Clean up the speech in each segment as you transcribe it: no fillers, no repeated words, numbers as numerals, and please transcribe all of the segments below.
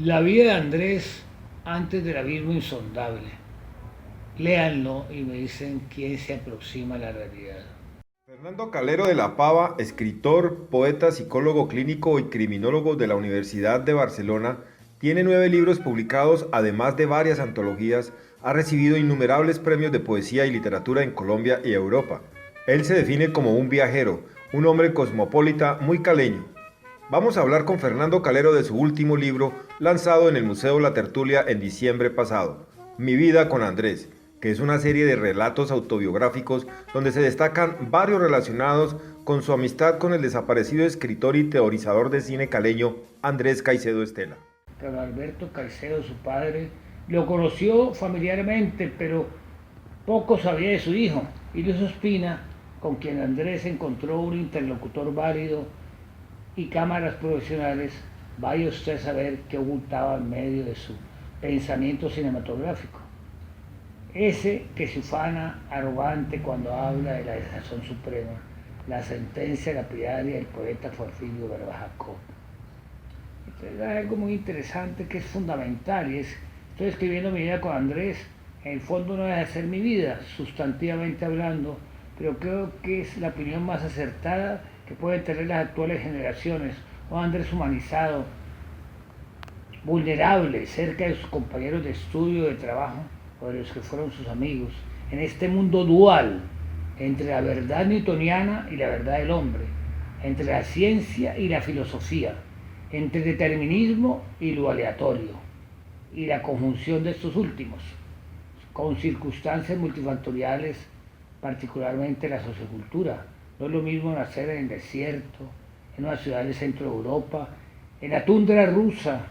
La vida de Andrés antes del abismo insondable. Léanlo y me dicen quién se aproxima a la realidad. Fernando Calero de la Pava, escritor, poeta, psicólogo clínico y criminólogo de la Universidad de Barcelona, tiene 9 libros publicados, además de varias antologías, ha recibido innumerables premios de poesía y literatura en Colombia y Europa. Él se define como un viajero, un hombre cosmopolita muy caleño. Vamos a hablar con Fernando Calero de su último libro, lanzado en el Museo La Tertulia en diciembre pasado, Mi vida con Andrés, que es una serie de relatos autobiográficos donde se destacan varios relacionados con su amistad con el desaparecido escritor y teorizador de cine caleño Andrés Caicedo Estela. Carlos Alberto Caicedo, su padre, lo conoció familiarmente, pero poco sabía de su hijo, y Luis Ospina, con quien Andrés encontró un interlocutor válido y cámaras profesionales. Vaya usted a saber qué ocultaba en medio de su pensamiento cinematográfico. Ese que se ufana arrogante cuando habla de la desazón suprema, la sentencia lapidaria del poeta Porfirio Barbajacó. Entonces hay algo muy interesante que es fundamental, y es, estoy escribiendo mi vida con Andrés, en el fondo no deja de ser mi vida, sustantivamente hablando, pero creo que es la opinión más acertada que pueden tener las actuales generaciones. Un Andrés humanizado, vulnerable, cerca de sus compañeros de estudio, de trabajo, o de los que fueron sus amigos, en este mundo dual entre la verdad newtoniana y la verdad del hombre, entre la ciencia y la filosofía, entre el determinismo y lo aleatorio, y la conjunción de estos últimos, con circunstancias multifactoriales, particularmente la sociocultura. No es lo mismo nacer en el desierto, en una ciudad del centro de Europa, en la tundra rusa,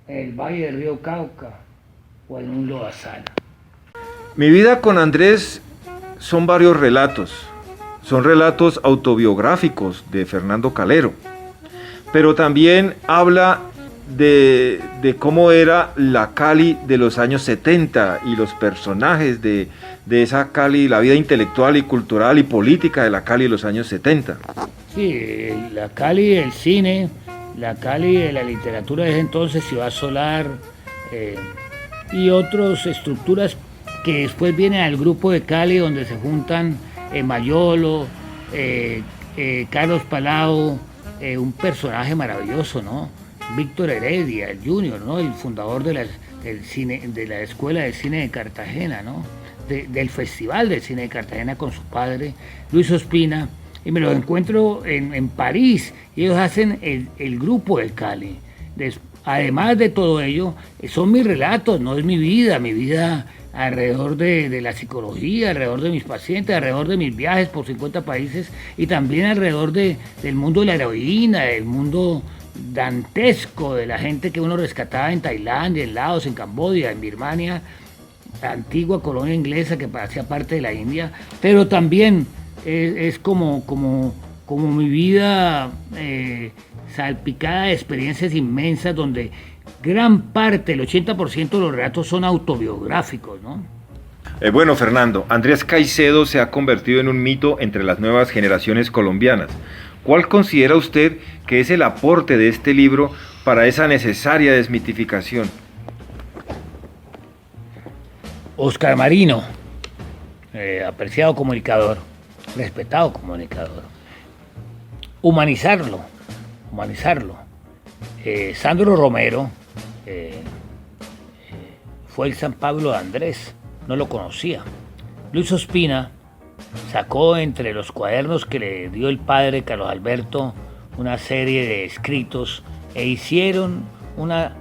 en el valle del río Cauca o en un lodazal. Mi vida con Andrés son varios relatos. Son relatos autobiográficos de Fernando Calero. Pero también habla de cómo era la Cali de los años 70 y los personajes de esa Cali, la vida intelectual y cultural y política de la Cali de los años 70. Sí, la Cali del cine, la Cali de la literatura de ese entonces, Ciudad Solar, y otras estructuras que después vienen al grupo de Cali, donde se juntan Mayolo, Carlos Palau, un personaje maravilloso, ¿no? Víctor Heredia, el Junior, ¿no? El fundador del cine, de la Escuela de Cine de Cartagena, ¿no? Del Festival de Cine de Cartagena con su padre, Luis Ospina, y me los encuentro en París, y ellos hacen el grupo del Cali. Además de todo ello, son mis relatos, no es mi vida alrededor de la psicología, alrededor de mis pacientes, alrededor de mis viajes por 50 países, y también alrededor del mundo de la heroína, del mundo dantesco de la gente que uno rescataba en Tailandia, en Laos, en Camboya, en Birmania, la antigua colonia inglesa que hacía parte de la India, pero también es como mi vida salpicada de experiencias inmensas donde gran parte, el 80% de los relatos son autobiográficos, ¿no? Bueno, Fernando, Andrés Caicedo se ha convertido en un mito entre las nuevas generaciones colombianas. ¿Cuál considera usted que es el aporte de este libro para esa necesaria desmitificación? Oscar Marino, apreciado comunicador, respetado comunicador. Humanizarlo. Sandro Romero fue el San Pablo de Andrés, no lo conocía. Luis Ospina sacó entre los cuadernos que le dio el padre Carlos Alberto una serie de escritos e hicieron una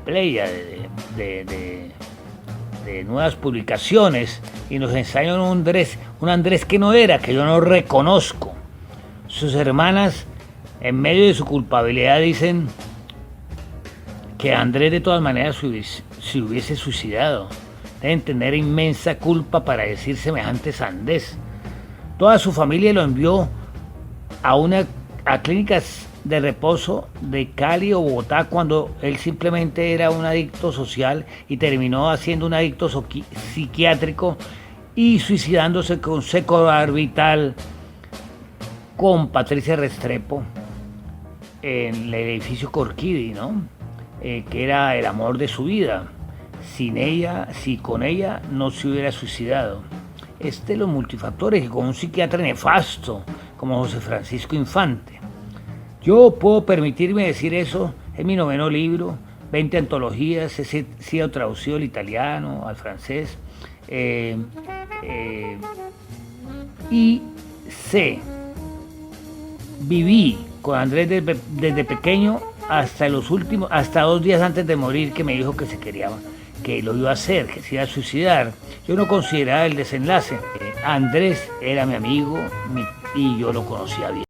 playa de nuevas publicaciones, y nos enseñaron un Andrés que no era, que yo no reconozco. Sus hermanas, en medio de su culpabilidad, dicen que Andrés de todas maneras se hubiese suicidado. Deben tener inmensa culpa para decir semejante sandez. Toda su familia lo envió a clínicas de reposo de Cali o Bogotá cuando él simplemente era un adicto social y terminó siendo un adicto psiquiátrico y suicidándose con Seco Orbital, con Patricia Restrepo. en el edificio Corquidi, ¿no? Que era el amor de su vida. Sin ella, si con ella no se hubiera suicidado. Los multifactores que con un psiquiatra nefasto como José Francisco Infante. Yo puedo permitirme decir eso en mi 9º libro, 20 antologías, he sido traducido al italiano, al francés, y viví con Andrés desde pequeño hasta 2 días antes de morir, que me dijo que se quería, que lo iba a hacer, que se iba a suicidar. Yo no consideraba el desenlace. Andrés era mi amigo y yo lo conocía bien.